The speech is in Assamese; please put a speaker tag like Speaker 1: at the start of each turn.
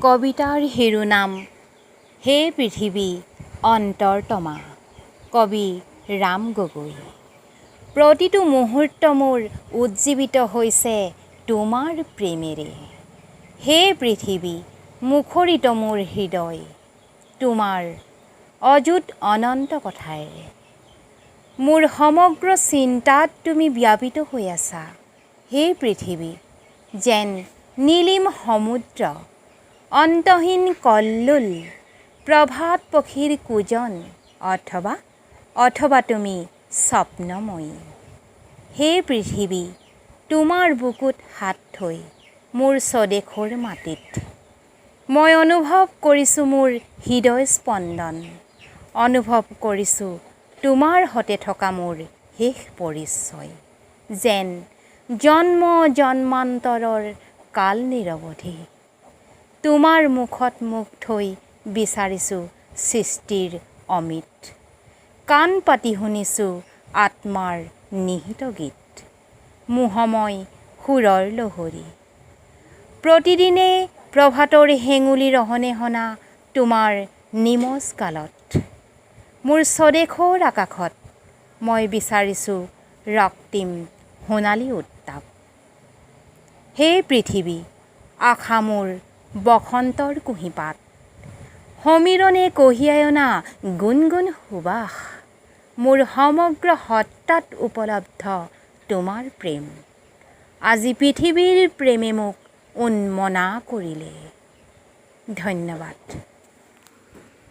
Speaker 1: কবিতাৰ শিৰোনাম হে পৃথিৱী অন্তৰতমা, কবি ৰাম গগৈ। প্ৰতিটো মুহূৰ্ত মোৰ উজ্জীৱিত হৈছে তোমাৰ প্ৰেমেৰে। হে পৃথিৱী মুখৰিত মোৰ হৃদয় তোমাৰ অযুত অনন্ত কথাৰে। মোৰ সমগ্ৰ চিন্তাত তুমি ব্যাপিত হৈ আছা হে পৃথিৱী, যেন নীলিম সমুদ্ৰ, অন্তহীন কল্লোল, প্ৰভাত পক্ষীৰ কুজন, অথবা তুমি স্বপ্নময়ী। হে পৃথিৱী তোমাৰ বুকুত হাত থৈ মোৰ স্বদেশৰ মাটিত মই অনুভৱ কৰিছোঁ মোৰ হৃদয় স্পন্দন, অনুভৱ কৰিছোঁ তোমাৰ সতে থকা মোৰ শেষ পৰিচয়, যেন জন্ম জন্মান্তৰৰ কাল নিৰৱধি। তোমাৰ মুখত মুখ থৈ বিচাৰিছোঁ সৃষ্টিৰ অমিত, কাণ পাতি শুনিছোঁ আত্মাৰ নিহিত গীত, মোহময় সুৰৰ লহৰী। প্ৰতিদিনে প্ৰভাতৰ হেঙুলি ৰহণে শুনা তোমাৰ নিমজ গালত, মোৰ স্বদেশৰ আকাশত মই বিচাৰিছোঁ ৰক্তিম সোণালী উত্তাপ। হে পৃথিৱী আশা মোৰ বসন্তৰ কুঁহিপাত, সমীৰণে কঢ়িয়াই অনা গুণগুণ সুবাস, মোৰ সমগ্ৰ সত্তাত উপলব্ধ তোমাৰ প্ৰেম। আজি পৃথিৱীৰ প্ৰেমে মোক উন্মনা কৰিলে। ধন্যবাদ।